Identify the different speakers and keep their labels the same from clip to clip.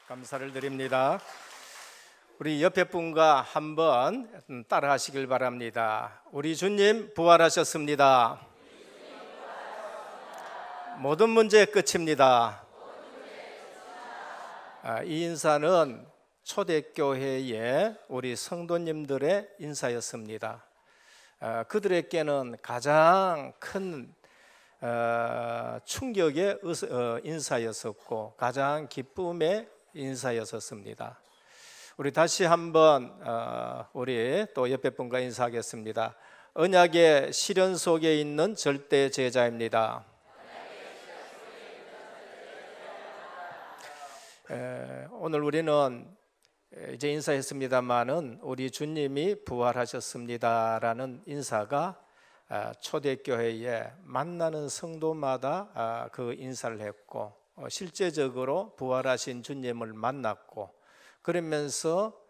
Speaker 1: 감사를 드립니다. 우리 옆에 분과 한번 따라 하시길 바랍니다. 우리 주님 부활하셨습니다. 모든 문제의 끝입니다. 이 인사는 초대교회의 우리 성도님들의 인사였습니다. 그들에게는 가장 큰 충격의 인사였었고 가장 기쁨의 인사였었습니다. 우리 다시 한번 우리 또 옆에 분과 인사하겠습니다. 언약의 시련 속에 있는 절대 제자입니다. 오늘 우리는 이제 인사했습니다마는 우리 주님이 부활하셨습니다라는 인사가 초대교회에 만나는 성도마다 그 인사를 했고 실제적으로 부활하신 주님을 만났고 그러면서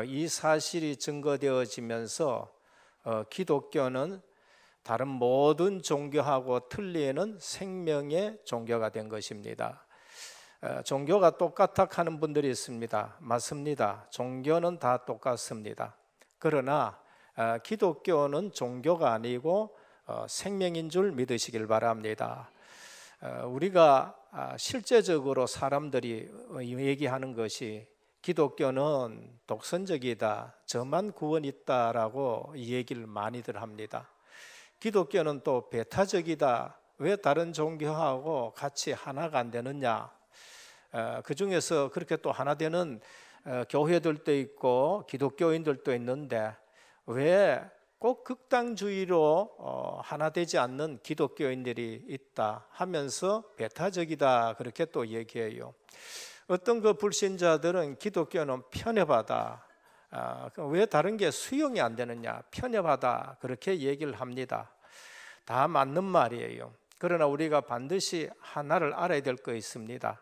Speaker 1: 이 사실이 증거되어지면서 기독교는 다른 모든 종교하고 틀리는 생명의 종교가 된 것입니다. 종교가 똑같아 하는 분들이 있습니다. 맞습니다. 종교는 다 똑같습니다. 그러나 기독교는 종교가 아니고 생명인 줄 믿으시길 바랍니다. 우리가 실제적으로 사람들이 얘기하는 것이 기독교는 독선적이다, 저만 구원이 있다라고 얘기를 많이들 합니다. 기독교는 또 배타적이다, 왜 다른 종교하고 같이 하나가 안 되느냐. 그 중에서 그렇게 또 하나 되는 교회들도 있고 기독교인들도 있는데 왜 꼭 극단주의로 하나 되지 않는 기독교인들이 있다 하면서 배타적이다 그렇게 또 얘기해요. 어떤 그 불신자들은 기독교는 편협하다, 왜 다른 게 수용이 안 되느냐, 편협하다 그렇게 얘기를 합니다. 다 맞는 말이에요. 그러나 우리가 반드시 하나를 알아야 될 거 있습니다.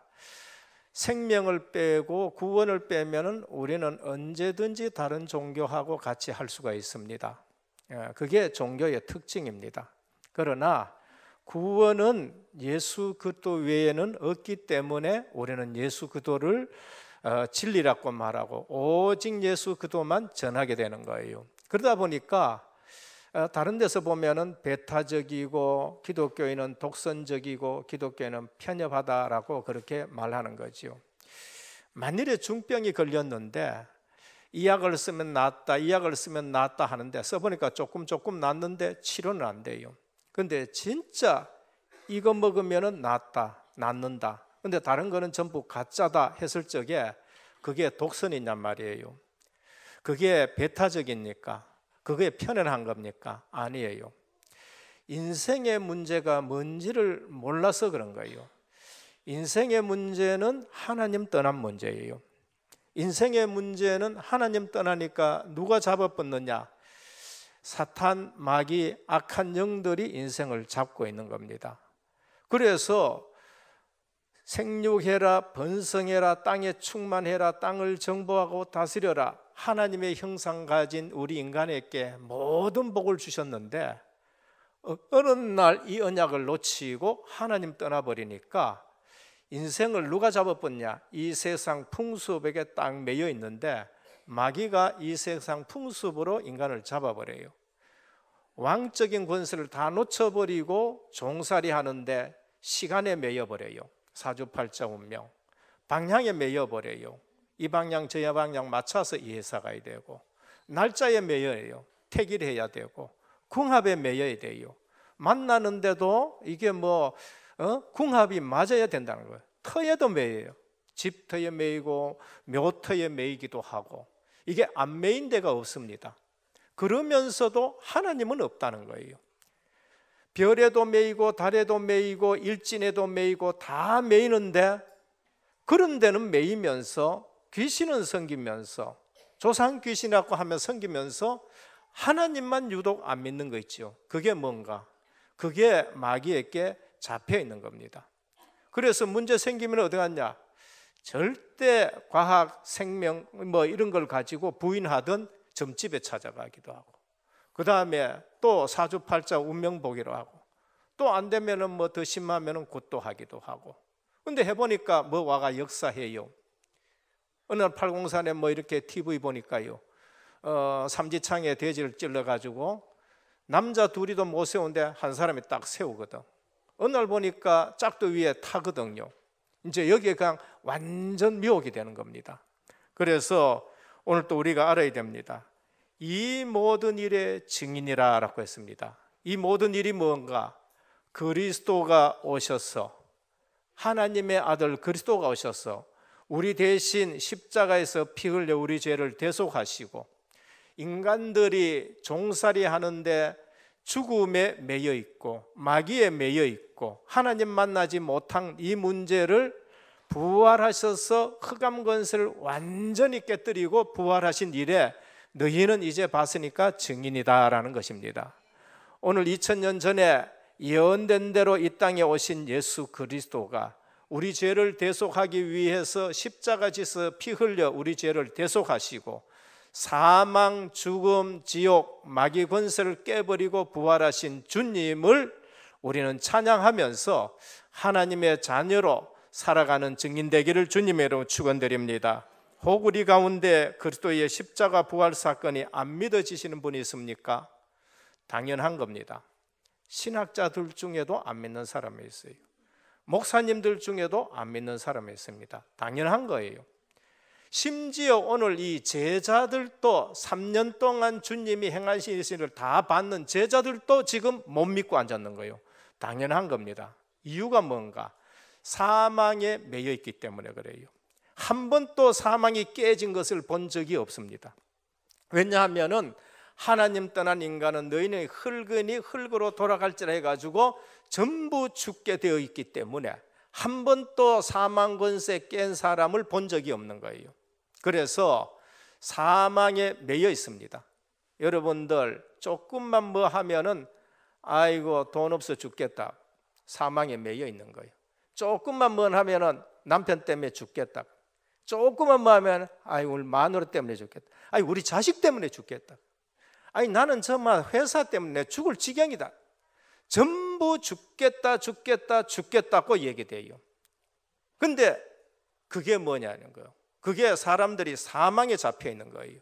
Speaker 1: 생명을 빼고 구원을 빼면은 우리는 언제든지 다른 종교하고 같이 할 수가 있습니다. 그게 종교의 특징입니다. 그러나 구원은 예수 그리스도 외에는 없기 때문에 우리는 예수 그리스도를 진리라고 말하고 오직 예수 그리스도만 전하게 되는 거예요. 그러다 보니까 다른 데서 보면은 배타적이고 기독교인은 독선적이고 기독교인은 편협하다라고 그렇게 말하는 거죠. 만일에 중병이 걸렸는데 이 약을 쓰면 낫다, 이 약을 쓰면 낫다 하는데 써보니까 조금 낫는데 치료는 안 돼요. 근데 진짜 이거 먹으면은 낫는다. 근데 다른 거는 전부 가짜다 했을 적에 그게 독선이냔 말이에요. 그게 배타적입니까? 그게 편안한 겁니까? 아니에요. 인생의 문제가 뭔지를 몰라서 그런 거예요. 인생의 문제는 하나님 떠난 문제예요. 인생의 문제는 하나님 떠나니까 누가 잡아뻗느냐? 사탄, 마귀, 악한 영들이 인생을 잡고 있는 겁니다. 그래서 생육해라, 번성해라, 땅에 충만해라, 땅을 정복하고 다스려라, 하나님의 형상 가진 우리 인간에게 모든 복을 주셨는데 어느 날 이 언약을 놓치고 하나님 떠나버리니까 인생을 누가 잡아뻗냐? 이 세상 풍습에게 딱 매여 있는데 마귀가 이 세상 풍습으로 인간을 잡아버려요. 왕적인 권세를 다 놓쳐버리고 종살이 하는데 시간에 매여버려요. 사주팔자 운명, 방향에 매여버려요. 이 방향 저 방향 맞춰서 이해사 가야 되고, 날짜에 매여요. 택일해야 되고, 궁합에 매여야 돼요. 만나는데도 이게 궁합이 맞아야 된다는 거예요. 터에도 매여요. 집터에 매이고 묘터에 매이기도 하고, 이게 안 매인 데가 없습니다. 그러면서도 하나님은 없다는 거예요. 별에도 매이고 달에도 매이고 일진에도 매이고 다 매이는데 그런 데는 매이면서 귀신은 섬기면서 조상 귀신이라고 하며 섬기면서 하나님만 유독 안 믿는 거 있죠. 그게 뭔가? 그게 마귀에게 잡혀 있는 겁니다. 그래서 문제 생기면 어디 갔냐? 절대 과학, 생명 이런 걸 가지고 부인하던 점집에 찾아가기도 하고, 그 다음에 또 사주팔자 운명 보기로 하고, 또 안 되면은 더 심하면은 굿도 하기도 하고. 근데 해보니까 와가 역사해요. 어느 날 팔공산에 뭐 이렇게 TV 보니까요, 삼지창에 돼지를 찔러가지고 남자 둘이도 못 세우는데 한 사람이 딱 세우거든. 어느 날 보니까 짝도 위에 타거든요. 이제 여기에 그냥 완전 미혹이 되는 겁니다. 그래서 오늘 또 우리가 알아야 됩니다. 이 모든 일의 증인이라 라고 했습니다. 이 모든 일이 뭔가? 그리스도가 오셔서, 하나님의 아들 그리스도가 오셔서 우리 대신 십자가에서 피 흘려 우리 죄를 대속하시고, 인간들이 종살이 하는데 죽음에 매여 있고 마귀에 매여 있고 하나님 만나지 못한 이 문제를 부활하셔서 흑암 권세를 완전히 깨뜨리고 부활하신 일에 너희는 이제 봤으니까 증인이다라는 것입니다. 오늘 2000년 전에 예언된 대로 이 땅에 오신 예수 그리스도가 우리 죄를 대속하기 위해서 십자가 지서 피 흘려 우리 죄를 대속하시고 사망, 죽음, 지옥, 마귀 권세를 깨버리고 부활하신 주님을 우리는 찬양하면서 하나님의 자녀로 살아가는 증인 되기를 주님의 이름으로 축원드립니다. 혹 우리 가운데 그리스도의 십자가 부활 사건이 안 믿어지시는 분이 있습니까? 당연한 겁니다. 신학자들 중에도 안 믿는 사람이 있어요. 목사님들 중에도 안 믿는 사람이 있습니다. 당연한 거예요. 심지어 오늘 이 제자들도 3년 동안 주님이 행하신 일을 다 받는 제자들도 지금 못 믿고 앉았는 거예요. 당연한 겁니다. 이유가 뭔가? 사망에 매여 있기 때문에 그래요. 한 번도 사망이 깨진 것을 본 적이 없습니다. 왜냐하면 하나님 떠난 인간은 너희는 흙이니 흙으로 돌아갈지라 해가지고 전부 죽게 되어 있기 때문에 한 번도 사망 권세 깬 사람을 본 적이 없는 거예요. 그래서 사망에 매여 있습니다. 여러분들 조금만 뭐 하면은 아이고 돈 없어 죽겠다, 사망에 매여 있는 거예요. 조금만 뭐 하면은 남편 때문에 죽겠다, 조금만 뭐 하면 아이고 우리 마누라 때문에 죽겠다, 아이 우리 자식 때문에 죽겠다, 아니 나는 정말 회사 때문에 죽을 지경이다. 전부 죽겠다 죽겠다 죽겠다고 얘기돼요. 근데 그게 뭐냐는 거예요. 그게 사람들이 사망에 잡혀 있는 거예요.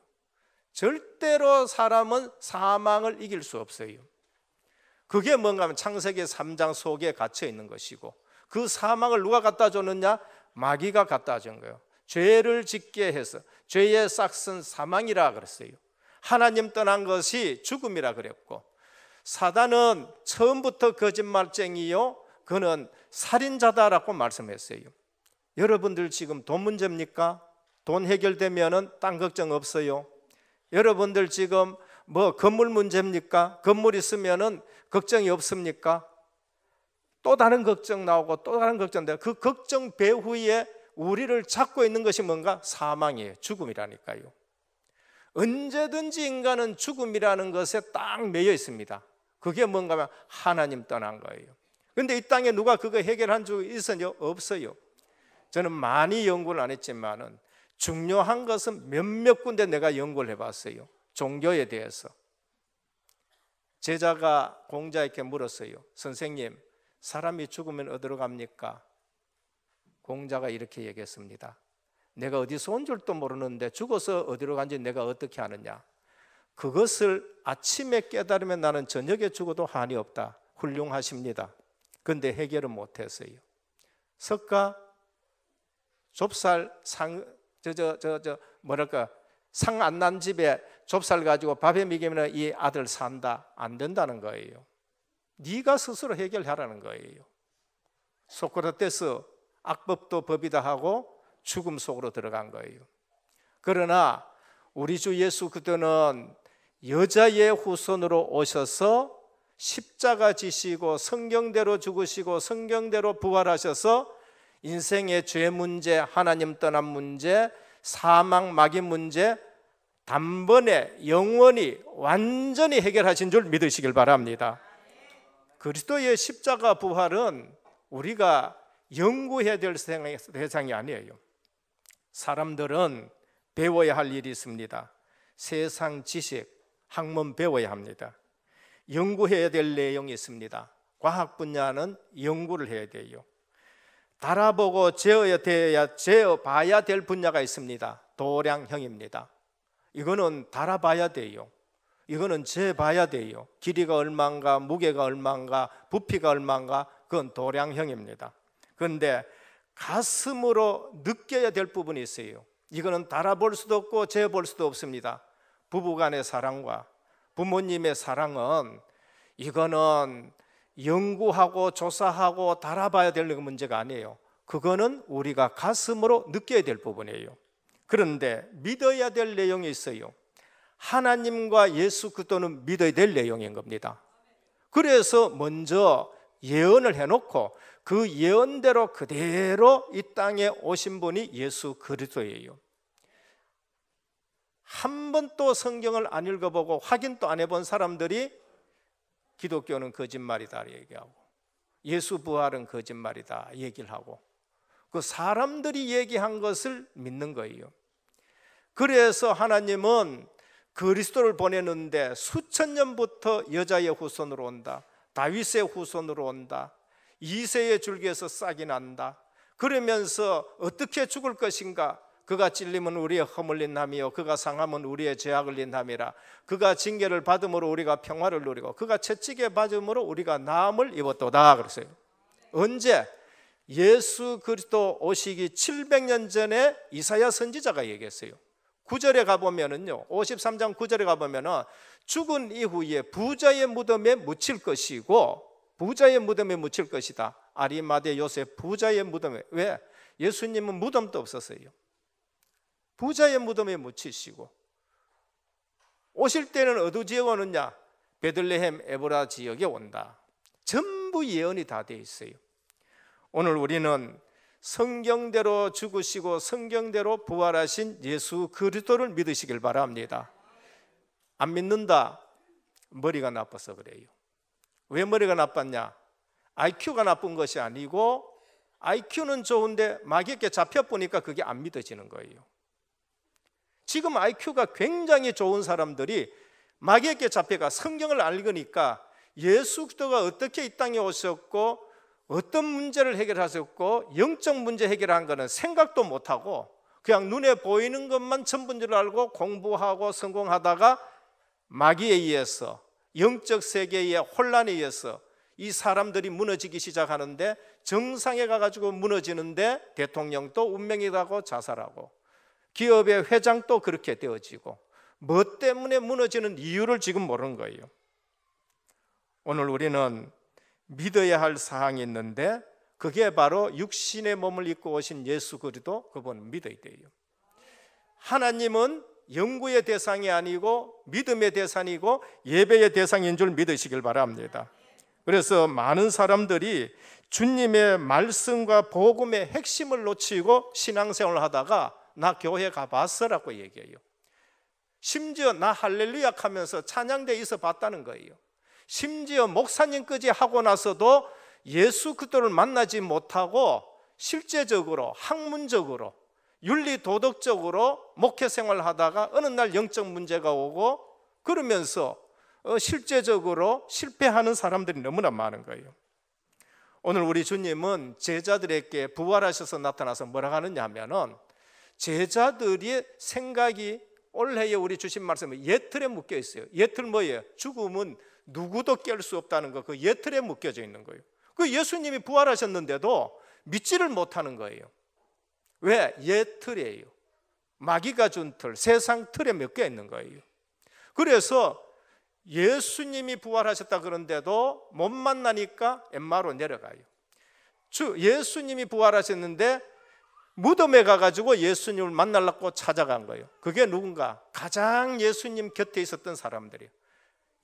Speaker 1: 절대로 사람은 사망을 이길 수 없어요. 그게 뭔가 하면 창세기 3장 속에 갇혀 있는 것이고, 그 사망을 누가 갖다 줬느냐? 마귀가 갖다 준 거예요. 죄를 짓게 해서 죄의 싹은 사망이라 그랬어요. 하나님 떠난 것이 죽음이라 그랬고, 사단은 처음부터 거짓말쟁이요, 그는 살인자다라고 말씀했어요. 여러분들 지금 돈 문제입니까? 돈 해결되면은 딴 걱정 없어요. 여러분들 지금 뭐 건물 문제입니까? 건물 있으면은 걱정이 없습니까? 또 다른 걱정 나오고 또 다른 걱정인데 그 걱정 배후에 우리를 잡고 있는 것이 뭔가? 사망이에요. 죽음이라니까요. 언제든지 인간은 죽음이라는 것에 딱 매여 있습니다. 그게 뭔가 하면 하나님 떠난 거예요. 그런데 이 땅에 누가 그거 해결한 적이 있어요? 없어요. 저는 많이 연구를 안 했지만은 중요한 것은 몇몇 군데 내가 연구를 해봤어요. 종교에 대해서. 제자가 공자에게 물었어요. 선생님, 사람이 죽으면 어디로 갑니까? 공자가 이렇게 얘기했습니다. 내가 어디서 온 줄도 모르는데 죽어서 어디로 간지 내가 어떻게 아느냐? 그것을 아침에 깨달으면 나는 저녁에 죽어도 한이 없다. 훌륭하십니다. 그런데 해결은 못했어요. 석가 좁쌀 상 안 난 집에 좁쌀 가지고 밥에 먹이면 이 아들 산다. 안 된다는 거예요. 네가 스스로 해결하라는 거예요. 소크라테스 악법도 법이다 하고 죽음 속으로 들어간 거예요. 그러나 우리 주 예수 그때는 여자의 후손으로 오셔서 십자가 지시고 성경대로 죽으시고 성경대로 부활하셔서 인생의 죄 문제, 하나님 떠난 문제, 사망 마귀 문제 단번에 영원히 완전히 해결하신 줄 믿으시길 바랍니다. 그리스도의 십자가 부활은 우리가 연구해야 될 대상이 아니에요. 사람들은 배워야 할 일이 있습니다. 세상 지식, 학문 배워야 합니다. 연구해야 될 내용이 있습니다. 과학 분야는 연구를 해야 돼요. 달아보고 재어봐야 될 분야가 있습니다. 도량형입니다. 이거는 달아봐야 돼요. 이거는 재봐야 돼요. 길이가 얼마인가, 무게가 얼마인가, 부피가 얼마인가, 그건 도량형입니다. 그런데 가슴으로 느껴야 될 부분이 있어요. 이거는 달아볼 수도 없고 재볼 수도 없습니다. 부부간의 사랑과 부모님의 사랑은 이거는 연구하고 조사하고 달아봐야 될 문제가 아니에요. 그거는 우리가 가슴으로 느껴야 될 부분이에요. 그런데 믿어야 될 내용이 있어요. 하나님과 예수 그리스도는 믿어야 될 내용인 겁니다. 그래서 먼저 예언을 해놓고 그 예언대로 그대로 이 땅에 오신 분이 예수 그리스도예요. 한 번도 성경을 안 읽어보고 확인도 안 해본 사람들이 기독교는 거짓말이다 얘기하고 예수 부활은 거짓말이다 얘기를 하고 그 사람들이 얘기한 것을 믿는 거예요. 그래서 하나님은 그리스도를 보내는데 수천 년부터 여자의 후손으로 온다, 다윗의 후손으로 온다, 이새의 줄기에서 싹이 난다, 그러면서 어떻게 죽을 것인가, 그가 찔림은 우리의 허물린 남이요 그가 상함은 우리의 죄악을 린 남이라, 그가 징계를 받음으로 우리가 평화를 누리고 그가 채찍에 받음으로 우리가 나음을 입었도다 그랬어요. 언제? 예수 그리스도 오시기 700년 전에 이사야 선지자가 얘기했어요. 9절에 가보면은요, 53장 9절에 가보면은 죽은 이후에 부자의 무덤에 묻힐 것이고, 부자의 무덤에 묻힐 것이다. 아리마대 요셉 부자의 무덤에. 왜? 예수님은 무덤도 없었어요. 부자의 무덤에 묻히시고, 오실 때는 어느 지역에 오느냐? 베들레헴 에브라 지역에 온다. 전부 예언이 다 돼 있어요. 오늘 우리는 성경대로 죽으시고 성경대로 부활하신 예수 그리스도를 믿으시길 바랍니다. 안 믿는다? 머리가 나빠서 그래요. 왜 머리가 나빴냐? IQ가 나쁜 것이 아니고 IQ는 좋은데 마귀에게 잡혀보니까 그게 안 믿어지는 거예요. 지금 IQ가 굉장히 좋은 사람들이 마귀에게 잡혀가 성경을 안 읽으니까 예수 그리스도가 어떻게 이 땅에 오셨고 어떤 문제를 해결하셨고 영적 문제 해결한 거는 생각도 못하고 그냥 눈에 보이는 것만 전부인 줄 알고 공부하고 성공하다가 마귀에 의해서 영적 세계의 혼란에 의해서 이 사람들이 무너지기 시작하는데 정상에 가가지고 무너지는데 대통령도 운명이라고 자살하고 기업의 회장도 그렇게 되어지고 뭐 때문에 무너지는 이유를 지금 모르는 거예요. 오늘 우리는 믿어야 할 사항이 있는데 그게 바로 육신의 몸을 입고 오신 예수 그리스도, 그분 믿어야 돼요. 하나님은 연구의 대상이 아니고 믿음의 대상이고 예배의 대상인 줄 믿으시길 바랍니다. 그래서 많은 사람들이 주님의 말씀과 복음의 핵심을 놓치고 신앙생활을 하다가 나 교회 가봤어라고 얘기해요. 심지어 나 할렐루야 하면서 찬양대에 있어 봤다는 거예요. 심지어 목사님까지 하고 나서도 예수 그리스도를 만나지 못하고 실제적으로 학문적으로 윤리 도덕적으로 목회 생활을 하다가 어느 날 영적 문제가 오고 그러면서 실제적으로 실패하는 사람들이 너무나 많은 거예요. 오늘 우리 주님은 제자들에게 부활하셔서 나타나서 뭐라고 하느냐 하면은 제자들의 생각이 올해에 우리 주신 말씀은 예틀에 묶여 있어요. 예틀 뭐예요? 죽음은 누구도 깰 수 없다는 거, 그 예틀에 묶여져 있는 거예요. 그 예수님이 부활하셨는데도 믿지를 못하는 거예요. 왜? 예틀이에요. 마귀가 준 틀, 세상 틀에 묶여 있는 거예요. 그래서 예수님이 부활하셨다 그런데도 못 만나니까 엠마로 내려가요. 예수님이 부활하셨는데 무덤에 가가지고 예수님을 만나려고 찾아간 거예요. 그게 누군가? 가장 예수님 곁에 있었던 사람들이에요.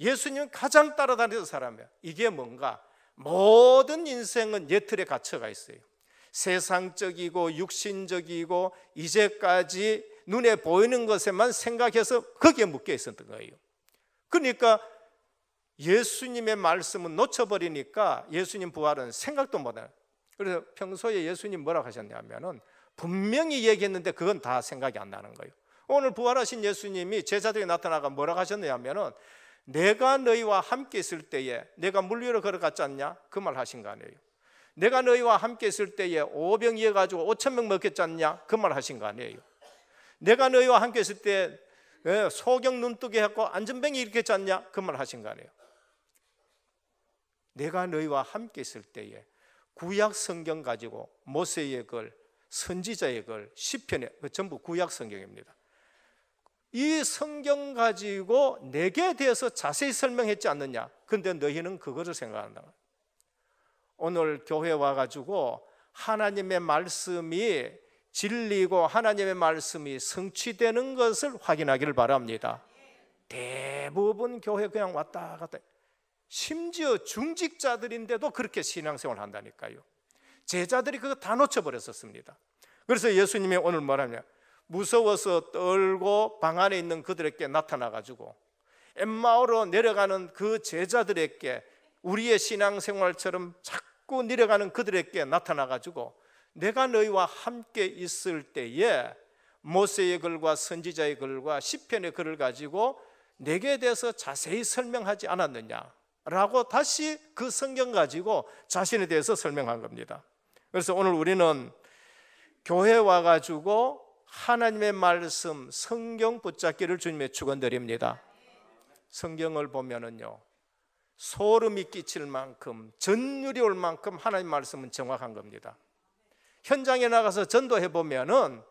Speaker 1: 예수님은 가장 따라다니던 사람이에요. 이게 뭔가? 모든 인생은 예틀에 갇혀가 있어요. 세상적이고 육신적이고 이제까지 눈에 보이는 것에만 생각해서 거기에 묶여 있었던 거예요. 그러니까 예수님의 말씀은 놓쳐버리니까 예수님 부활은 생각도 못해요. 그래서 평소에 예수님 뭐라고 하셨냐면은 분명히 얘기했는데 그건 다 생각이 안 나는 거예요. 오늘 부활하신 예수님이 제자들이 나타나가 뭐라고 하셨냐면은 내가 너희와 함께 있을 때에 내가 물 위로 걸어갔지 않냐? 그 말 하신 거 아니에요. 내가 너희와 함께 있을 때에 오병 이어가지고 5,000명 먹겠지 않냐? 그 말 하신 거 아니에요. 내가 너희와 함께 있을 때 소경 눈뜨게 했고 안전뱅이 일으켰지 않냐? 그 말 하신 거 아니에요. 내가 너희와 함께 있을 때에 구약 성경 가지고 모세의 글, 선지자의 글, 시편의 전부 구약 성경입니다. 이 성경 가지고 내게 대해서 자세히 설명했지 않느냐? 그런데 너희는 그거를 생각한다. 오늘 교회 와가지고 하나님의 말씀이 진리고 하나님의 말씀이 성취되는 것을 확인하기를 바랍니다. 대부분 교회 그냥 왔다 갔다, 심지어 중직자들인데도 그렇게 신앙생활을 한다니까요. 제자들이 그거 다 놓쳐버렸었습니다. 그래서 예수님이 오늘 뭐라냐, 무서워서 떨고 방 안에 있는 그들에게 나타나가지고 엠마오로 내려가는 그 제자들에게, 우리의 신앙생활처럼 자꾸 내려가는 그들에게 나타나가지고 내가 너희와 함께 있을 때에 모세의 글과 선지자의 글과 시편의 글을 가지고 내게 대해서 자세히 설명하지 않았느냐라고 다시 그 성경 가지고 자신에 대해서 설명한 겁니다. 그래서 오늘 우리는 교회 와가지고 하나님의 말씀, 성경 붙잡기를 주님의 축원드립니다. 성경을 보면은요, 소름이 끼칠 만큼, 전율이 올 만큼 하나님 말씀은 정확한 겁니다. 현장에 나가서 전도해 보면은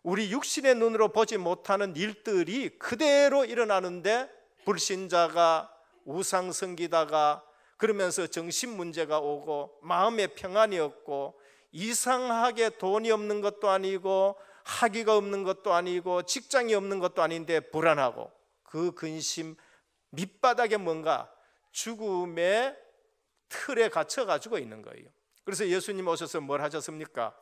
Speaker 1: 우리 육신의 눈으로 보지 못하는 일들이 그대로 일어나는데, 불신자가 우상 섬기다가 그러면서 정신 문제가 오고 마음의 평안이 없고 이상하게 돈이 없는 것도 아니고 학위가 없는 것도 아니고 직장이 없는 것도 아닌데 불안하고, 그 근심 밑바닥에 뭔가 죽음의 틀에 갇혀가지고 있는 거예요. 그래서 예수님 오셔서 뭘 하셨습니까?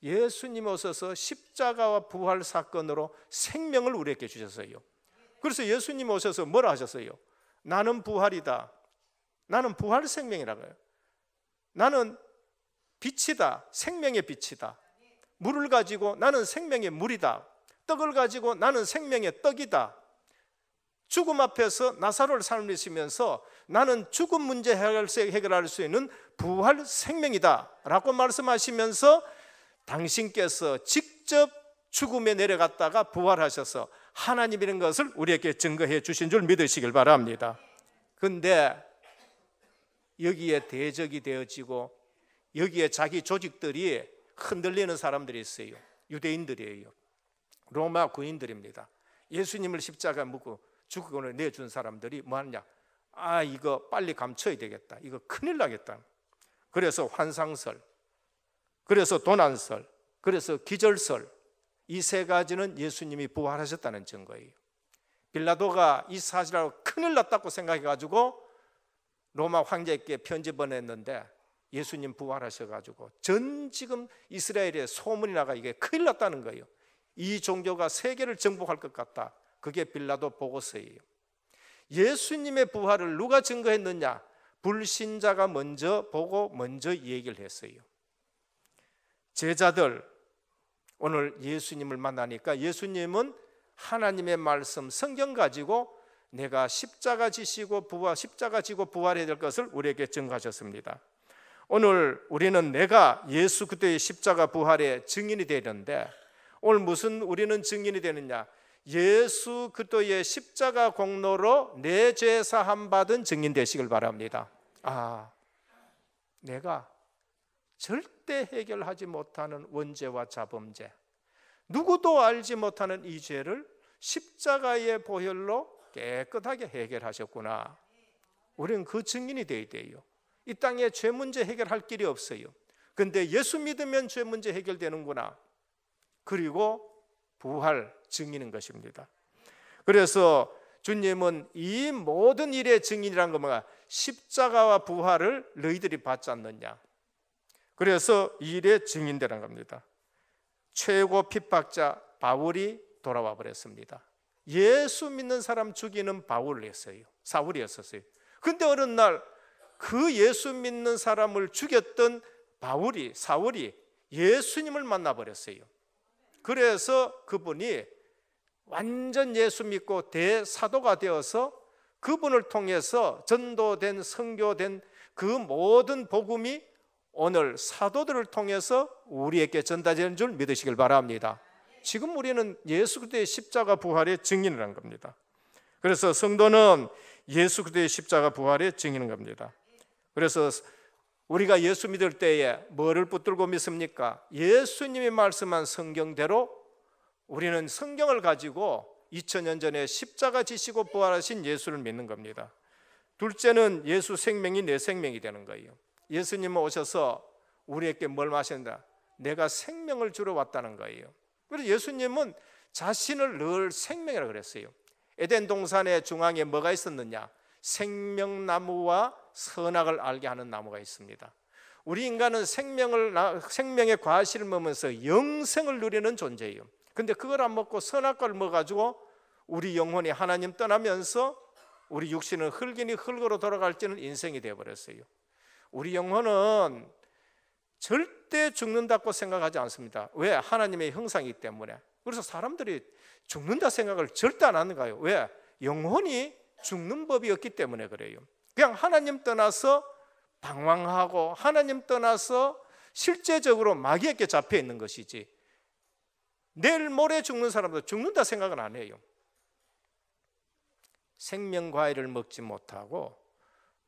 Speaker 1: 예수님 오셔서 십자가와 부활 사건으로 생명을 우리에게 주셨어요. 그래서 예수님 오셔서 뭐라 하셨어요? 나는 부활이다. 나는 부활 생명이라고요. 나는 빛이다. 생명의 빛이다. 물을 가지고 나는 생명의 물이다. 떡을 가지고 나는 생명의 떡이다. 죽음 앞에서 나사로를 살리시면서 나는 죽음 문제 해결할 수 있는 부활 생명이다 라고 말씀하시면서 당신께서 직접 죽음에 내려갔다가 부활하셔서 하나님이라는 것을 우리에게 증거해 주신 줄 믿으시길 바랍니다. 그런데 여기에 대적이 되어지고 여기에 자기 조직들이 흔들리는 사람들이 있어요. 유대인들이에요. 로마 군인들입니다. 예수님을 십자가에 묻고 죽고 내준 사람들이 뭐 하느냐, 이거 빨리 감춰야 되겠다, 이거 큰일 나겠다. 그래서 환상설, 그래서 도난설, 그래서 기절설, 이 세 가지는 예수님이 부활하셨다는 증거예요. 빌라도가 이 사실하고 큰일 났다고 생각해가지고 로마 황제에게 편지 보냈는데 예수님 부활하셔가지고 전 지금 이스라엘에 소문이 나가 이게 큰일 났다는 거예요. 이 종교가 세계를 정복할 것 같다. 그게 빌라도 보고서예요. 예수님의 부활을 누가 증거했느냐? 불신자가 먼저 보고 먼저 얘기를 했어요. 제자들, 오늘 예수님을 만나니까 예수님은 하나님의 말씀, 성경 가지고 내가 십자가 지시고 십자가 지고 부활해야 될 것을 우리에게 증거하셨습니다. 오늘 우리는 내가 예수 그리스도의 십자가 부활의 증인이 되는데, 오늘 무슨 우리는 증인이 되느냐? 예수 그리스도의 십자가 공로로 내 죄 사함 받은 증인 되시길 바랍니다. 내가 절대 해결하지 못하는 원죄와 자범죄, 누구도 알지 못하는 이 죄를 십자가의 보혈로 깨끗하게 해결하셨구나. 우리는 그 증인이 되어야 돼요. 이 땅에 죄 문제 해결할 길이 없어요. 그런데 예수 믿으면 죄 문제 해결되는구나. 그리고 부활 증인인 것입니다. 그래서 주님은 이 모든 일의 증인이란 것은 십자가와 부활을 너희들이 받지 않느냐. 그래서 이 일의 증인되는 겁니다. 최고 핍박자 바울이 돌아와 버렸습니다. 예수 믿는 사람 죽이는 바울이었어요. 사울이었어요. 근데 어느 날 그 예수 믿는 사람을 죽였던 사울이 예수님을 만나버렸어요. 그래서 그분이 완전 예수 믿고 대사도가 되어서 그분을 통해서 전도된, 선교된 그 모든 복음이 오늘 사도들을 통해서 우리에게 전달되는 줄 믿으시길 바랍니다. 지금 우리는 예수 그리스도의 십자가 부활의 증인을 한 겁니다. 그래서 성도는 예수 그리스도의 십자가 부활의 증인인 겁니다. 그래서 우리가 예수 믿을 때에 뭐를 붙들고 믿습니까? 예수님이 말씀한 성경대로 우리는 성경을 가지고 2000년 전에 십자가 지시고 부활하신 예수를 믿는 겁니다. 둘째는 예수 생명이 내 생명이 되는 거예요. 예수님은 오셔서 우리에게 뭘 하신다? 내가 생명을 주러 왔다는 거예요. 그래서 예수님은 자신을 늘 생명이라고 그랬어요. 에덴 동산의 중앙에 뭐가 있었느냐? 생명나무와 선악을 알게 하는 나무가 있습니다. 우리 인간은 생명의 과실을 먹으면서 영생을 누리는 존재예요. 근데 그걸 안 먹고 선악과를 먹어가지고 우리 영혼이 하나님 떠나면서 우리 육신은 흙이니 흙으로 돌아갈지는 인생이 되어버렸어요. 우리 영혼은 절대 죽는다고 생각하지 않습니다. 왜? 하나님의 형상이기 때문에. 그래서 사람들이 죽는다 생각을 절대 안 하는 거예요. 왜? 영혼이 죽는 법이 없기 때문에 그래요. 그냥 하나님 떠나서 방황하고 하나님 떠나서 실제적으로 마귀에게 잡혀 있는 것이지, 내일 모레 죽는 사람도 죽는다 생각은 안 해요. 생명과일을 먹지 못하고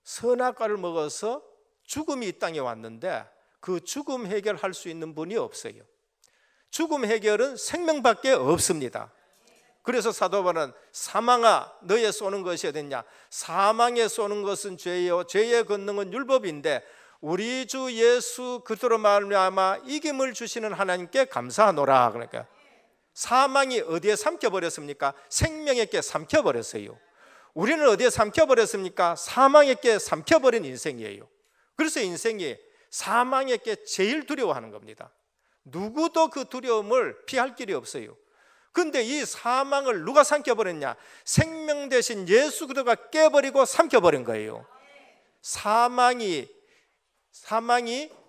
Speaker 1: 선악과를 먹어서 죽음이 이 땅에 왔는데 그 죽음 해결할 수 있는 분이 없어요. 죽음 해결은 생명밖에 없습니다. 그래서 사도 바울은 사망아 너의 쏘는 것이 어딨냐? 사망에 쏘는 것은 죄요 죄의 권능은 율법인데 우리 주 예수 그리스도로 말미암아 이김을 주시는 하나님께 감사하노라. 그러니까 사망이 어디에 삼켜버렸습니까? 생명에게 삼켜버렸어요. 우리는 어디에 삼켜버렸습니까? 사망에게 삼켜버린 인생이에요. 그래서 인생이 사망에게 제일 두려워하는 겁니다. 누구도 그 두려움을 피할 길이 없어요. 근데 이 사망을 누가 삼켜버렸냐? 생명 대신 예수 그리스도가 깨버리고 삼켜버린 거예요. 사망이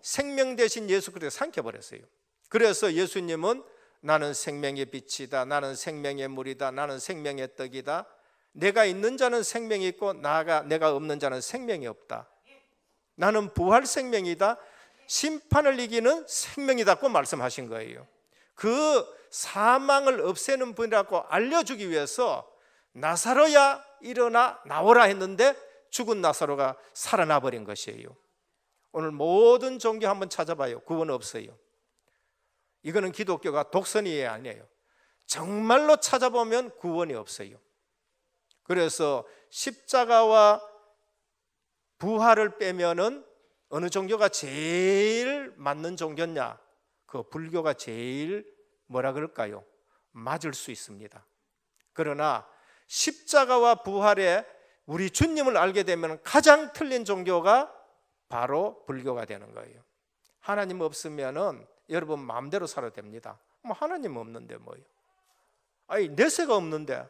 Speaker 1: 생명 대신 예수 그리스도가 삼켜버렸어요. 그래서 예수님은 나는 생명의 빛이다, 나는 생명의 물이다, 나는 생명의 떡이다, 내가 있는 자는 생명이 있고 내가 없는 자는 생명이 없다, 나는 부활 생명이다, 심판을 이기는 생명이다고 말씀하신 거예요. 그 사망을 없애는 분이라고 알려주기 위해서 나사로야 일어나 나오라 했는데 죽은 나사로가 살아나 버린 것이에요. 오늘 모든 종교 한번 찾아봐요. 구원 없어요. 이거는 기독교가 독선이 아니에요. 정말로 찾아보면 구원이 없어요. 그래서 십자가와 부활을 빼면은 어느 종교가 제일 맞는 종교냐? 그 불교가 제일 뭐라 그럴까요? 맞을 수 있습니다. 그러나 십자가와 부활에 우리 주님을 알게 되면 가장 틀린 종교가 바로 불교가 되는 거예요. 하나님 없으면은 여러분 마음대로 살아도 됩니다. 뭐 하나님 없는데 뭐요? 아니 내세가 없는데,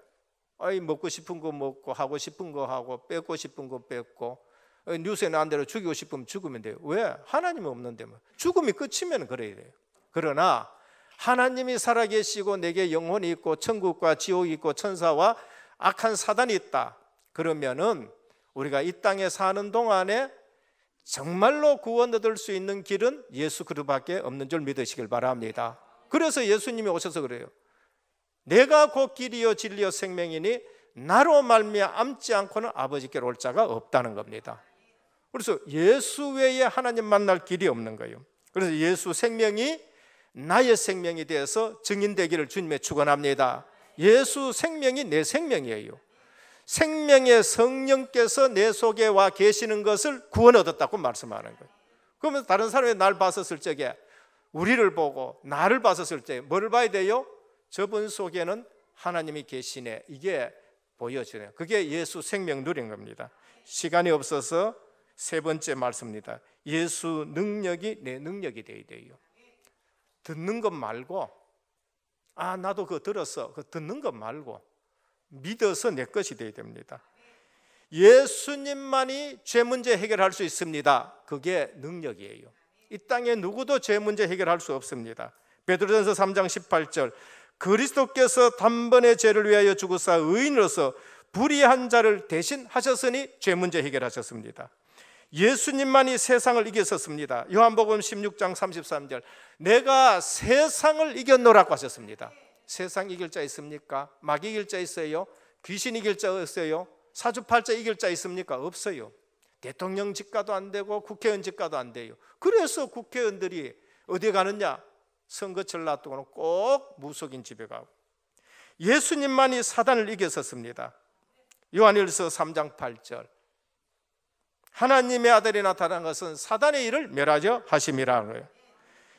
Speaker 1: 아니 먹고 싶은 거 먹고 하고 싶은 거 하고 뺏고 싶은 거 뺏고 뉴스에 나온 대로 죽이고 싶으면 죽으면 돼요. 왜? 하나님 없는데 뭐. 죽음이 끝이면 그래야 돼요. 그러나 하나님이 살아계시고 내게 영혼이 있고 천국과 지옥이 있고 천사와 악한 사단이 있다. 그러면은 우리가 이 땅에 사는 동안에 정말로 구원 얻을 수 있는 길은 예수 그리스도밖에 없는 줄 믿으시길 바랍니다. 그래서 예수님이 오셔서 그래요. 내가 곧 길이요 진리요 생명이니 나로 말미암지 않고는 아버지께로 올 자가 없다는 겁니다. 그래서 예수 외에 하나님 만날 길이 없는 거예요. 그래서 예수 생명이 나의 생명이 되어서 증인되기를 주님의 축원합니다. 예수 생명이 내 생명이에요. 생명의 성령께서 내 속에 와 계시는 것을 구원 얻었다고 말씀하는 거예요. 그러면 다른 사람이 날 봤었을 적에, 우리를 보고 나를 봤었을 때 뭐를 봐야 돼요? 저분 속에는 하나님이 계시네, 이게 보여지네요. 그게 예수 생명 누린 겁니다. 시간이 없어서 세 번째 말씀입니다. 예수 능력이 내 능력이 되어야 돼요. 듣는 것 말고, 아 나도 그거 들었어, 그 듣는 것 말고 믿어서 내 것이 되어야 됩니다. 예수님만이 죄 문제 해결할 수 있습니다. 그게 능력이에요. 이 땅에 누구도 죄 문제 해결할 수 없습니다. 베드로전서 3장 18절, 그리스도께서 단번에 죄를 위하여 죽으사 의인으로서 불의한 자를 대신 하셨으니 죄 문제 해결하셨습니다. 예수님만이 세상을 이겼었습니다. 요한복음 16장 33절, 내가 세상을 이겼노라고 하셨습니다. 세상 이길 자 있습니까? 마귀 이길 자 있어요? 귀신 이길 자 있어요? 사주팔자 이길 자 있습니까? 없어요. 대통령 직가도 안 되고 국회의원 직가도 안 돼요. 그래서 국회의원들이 어디 가느냐? 선거철 놔두고는 꼭 무속인 집에 가고. 예수님만이 사단을 이겼었습니다. 요한일서 3장 8절, 하나님의 아들이 나타난 것은 사단의 일을 멸하려 하심이라는 거예요.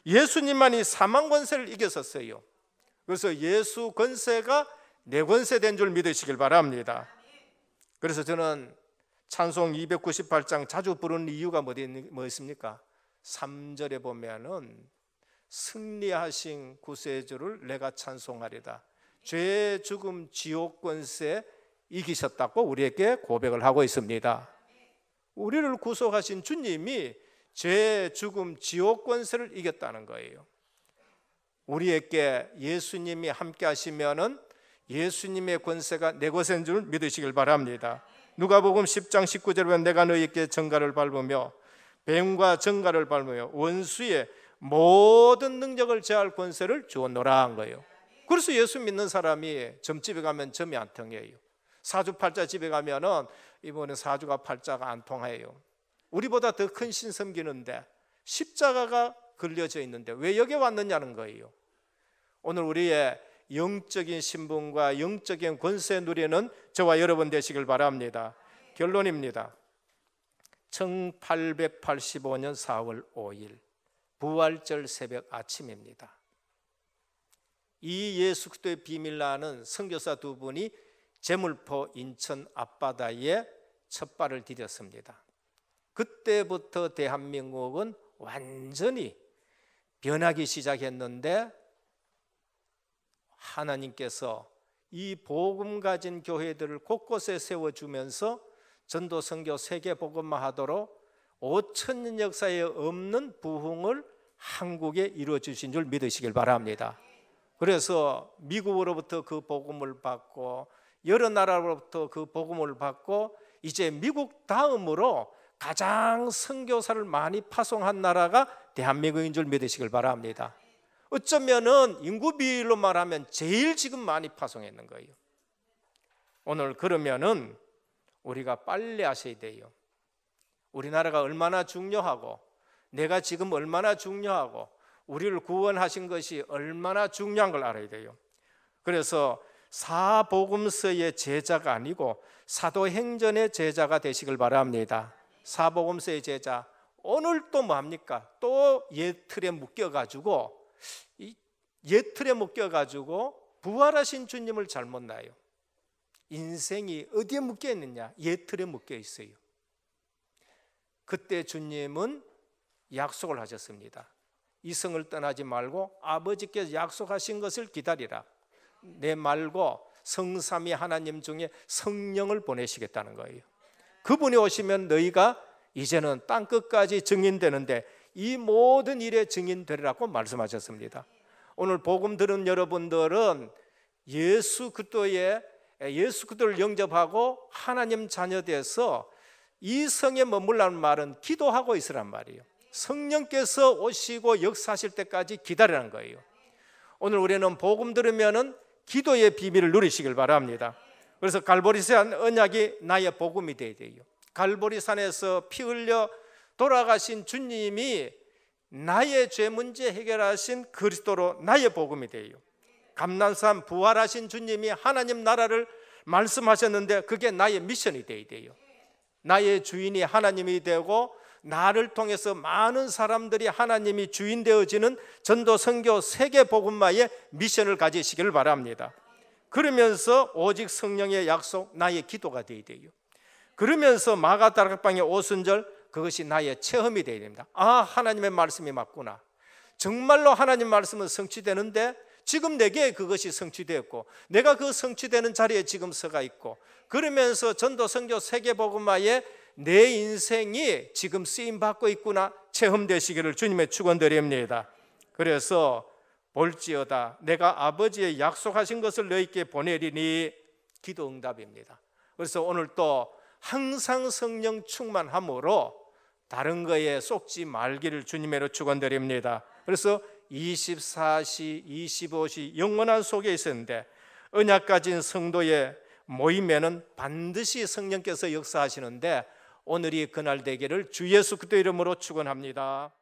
Speaker 1: 예수님만이 사망 권세를 이겼었어요. 그래서 예수 권세가 내 권세 된 줄 믿으시길 바랍니다. 그래서 저는 찬송 298장 자주 부르는 이유가 뭐 있습니까? 3절에 보면은 승리하신 구세주를 내가 찬송하리다. 죄, 죽음, 지옥 권세 이기셨다고 우리에게 고백을 하고 있습니다. 우리를 구속하신 주님이 죄, 죽음, 지옥 권세를 이겼다는 거예요. 우리에게 예수님이 함께 하시면은 예수님의 권세가 내 것인 줄 믿으시길 바랍니다. 누가복음 10장 19절에 보면 내가 너희에게 정가를 밟으며 뱀과 정가를 밟으며 원수의 모든 능력을 제할 권세를 주었노라 한 거예요. 그래서 예수 믿는 사람이 점집에 가면 점이 안 통해요. 사주팔자 집에 가면은 이번에 사주가 팔자가 안 통해요. 우리보다 더 큰 신 섬기는데 십자가가 걸려져 있는데 왜 여기 왔느냐는 거예요. 오늘 우리의 영적인 신분과 영적인 권세 누리는 저와 여러분 되시길 바랍니다. 결론입니다. 1885년 4월 5일 부활절 새벽 아침입니다. 이 예수 그리스도의 비밀 아는 선교사 두 분이 제물포 인천 앞바다에 첫 발을 디뎠습니다. 그때부터 대한민국은 완전히 변하기 시작했는데 하나님께서 이 복음 가진 교회들을 곳곳에 세워주면서 전도 선교 세계 복음화하도록 5,000년 역사에 없는 부흥을 한국에 이루어 주신 줄 믿으시길 바랍니다. 그래서 미국으로부터 그 복음을 받고 여러 나라로부터 그 복음을 받고 이제 미국 다음으로 가장 선교사를 많이 파송한 나라가 대한민국인 줄 믿으시길 바랍니다. 어쩌면은 인구 비율로 말하면 제일 지금 많이 파송했는 거예요. 오늘 그러면은 우리가 빨리 하셔야 돼요. 우리나라가 얼마나 중요하고 내가 지금 얼마나 중요하고 우리를 구원하신 것이 얼마나 중요한 걸 알아야 돼요. 그래서 사복음서의 제자가 아니고 사도행전의 제자가 되시길 바랍니다. 사복음서의 제자, 오늘 또 뭐합니까? 또 옛틀에 묶여가지고 부활하신 주님을 잘못 나요. 인생이 어디에 묶여 있느냐? 옛틀에 묶여 있어요. 그때 주님은 약속을 하셨습니다. 이 성을 떠나지 말고 아버지께서 약속하신 것을 기다리라. 내 말고 성삼위 하나님 중에 성령을 보내시겠다는 거예요. 그분이 오시면 너희가 이제는 땅끝까지 증인되는데 이 모든 일에 증인되리라고 말씀하셨습니다. 오늘 복음 들은 여러분들은 예수 그리스도를 영접하고 하나님 자녀 돼서 이 성에 머물라는 말은 기도하고 있으란 말이에요. 성령께서 오시고 역사하실 때까지 기다리라는 거예요. 오늘 우리는 복음 들으면은 기도의 비밀을 누리시길 바랍니다. 그래서 갈보리산 언약이 나의 복음이 되어야 돼요. 갈보리산에서 피 흘려 돌아가신 주님이 나의 죄 문제 해결하신 그리스도로 나의 복음이 돼요. 감난산 부활하신 주님이 하나님 나라를 말씀하셨는데 그게 나의 미션이 되어야 돼요. 나의 주인이 하나님이 되고 나를 통해서 많은 사람들이 하나님이 주인 되어지는 전도 선교 세계 복음화의 미션을 가지시기를 바랍니다. 그러면서 오직 성령의 약속 나의 기도가 되어야 돼요. 그러면서 마가다락방의 오순절 그것이 나의 체험이 되어야 됩니다. 아, 하나님의 말씀이 맞구나. 정말로 하나님 말씀은 성취되는데 지금 내게 그것이 성취되었고 내가 그 성취되는 자리에 지금 서가 있고 그러면서 전도 선교 세계 복음화에 내 인생이 지금 쓰임받고 있구나 체험되시기를 주님의 축원드립니다. 그래서 볼지어다 내가 아버지의 약속하신 것을 너희께 보내리니 기도 응답입니다. 그래서 오늘 또 항상 성령 충만함으로 다른 거에 쏙지 말기를 주님으로 축원드립니다. 그래서 24시, 25시 영원한 속에 있었는데 언약 가진 성도의 모임에는 반드시 성령께서 역사하시는데 오늘이 그날 되기를 주 예수 그리스도 이름으로 축원합니다.